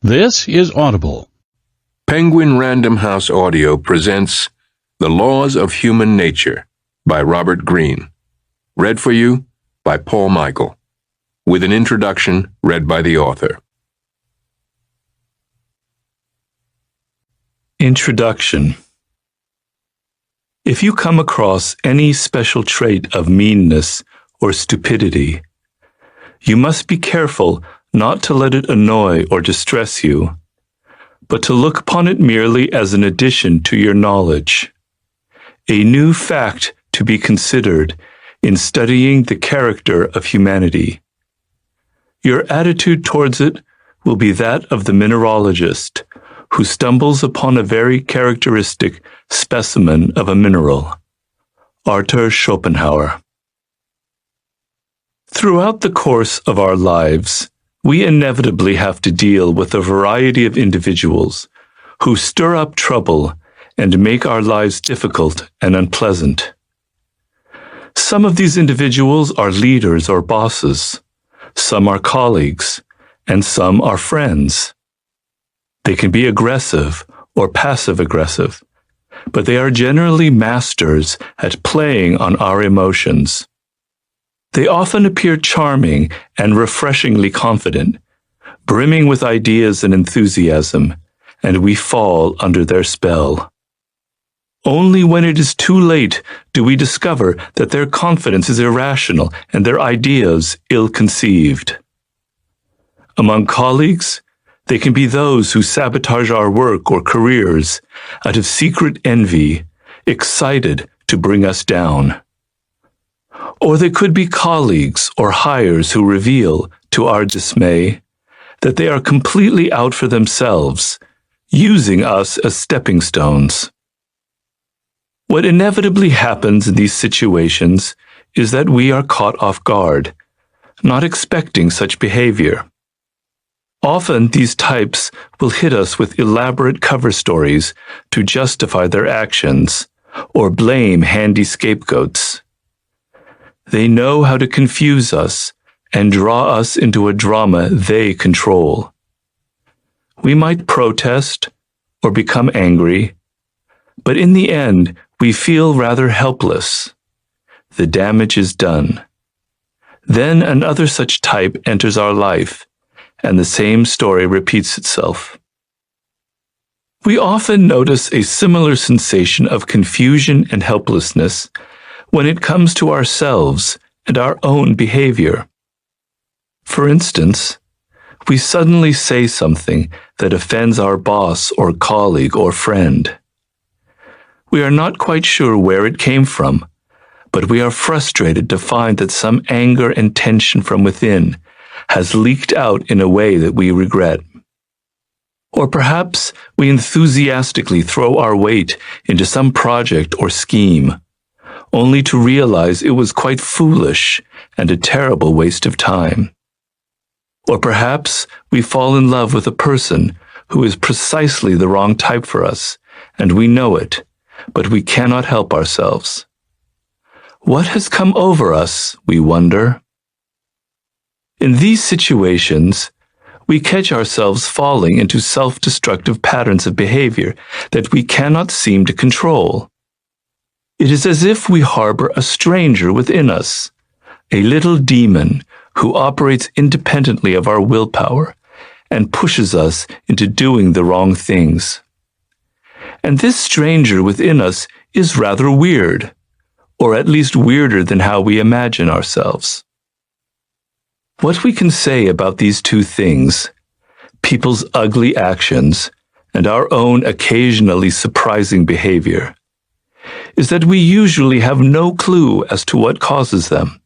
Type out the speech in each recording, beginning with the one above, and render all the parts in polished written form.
This is Audible. Penguin Random House Audio presents The Laws of Human Nature by Robert Greene. Read for you by Paul Michael, with an introduction read by the author. Introduction. If you come across any special trait of meanness or stupidity, you must be careful not to let it annoy or distress you, but to look upon it merely as an addition to your knowledge, a new fact to be considered in studying the character of humanity. Your attitude towards it will be that of the mineralogist who stumbles upon a very characteristic specimen of a mineral. Arthur Schopenhauer. Throughout the course of our lives, we inevitably have to deal with a variety of individuals who stir up trouble and make our lives difficult and unpleasant. Some of these individuals are leaders or bosses, some are colleagues, and some are friends. They can be aggressive or passive-aggressive, but they are generally masters at playing on our emotions. They often appear charming and refreshingly confident, brimming with ideas and enthusiasm, and we fall under their spell. Only when it is too late do we discover that their confidence is irrational and their ideas ill-conceived. Among colleagues, they can be those who sabotage our work or careers out of secret envy, excited to bring us down. Or they could be colleagues or hires who reveal, to our dismay, that they are completely out for themselves, using us as stepping stones. What inevitably happens in these situations is that we are caught off guard, not expecting such behavior. Often these types will hit us with elaborate cover stories to justify their actions or blame handy scapegoats. They know how to confuse us and draw us into a drama they control. We might protest or become angry, but in the end, we feel rather helpless. The damage is done. Then another such type enters our life, and the same story repeats itself. We often notice a similar sensation of confusion and helplessness when it comes to ourselves and our own behavior. For instance, we suddenly say something that offends our boss or colleague or friend. We are not quite sure where it came from, but we are frustrated to find that some anger and tension from within has leaked out in a way that we regret. Or perhaps we enthusiastically throw our weight into some project or scheme, only to realize it was quite foolish and a terrible waste of time. Or perhaps we fall in love with a person who is precisely the wrong type for us, and we know it, but we cannot help ourselves. What has come over us, we wonder? In these situations, we catch ourselves falling into self-destructive patterns of behavior that we cannot seem to control. It is as if we harbor a stranger within us, a little demon who operates independently of our willpower and pushes us into doing the wrong things. And this stranger within us is rather weird, or at least weirder than how we imagine ourselves. What we can say about these two things, people's ugly actions and our own occasionally surprising behavior, is that we usually have no clue as to what causes them.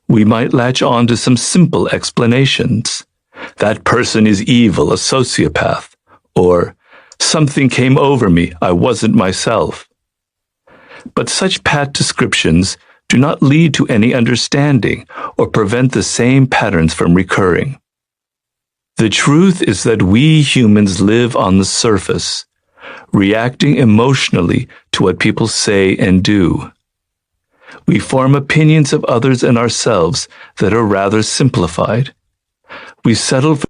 We might latch on to some simple explanations. That person is evil, a sociopath, or something came over me, I wasn't myself. But such pat descriptions do not lead to any understanding or prevent the same patterns from recurring. The truth is that we humans live on the surface, reacting emotionally to what people say and do. We form opinions of others and ourselves that are rather simplified. We settle for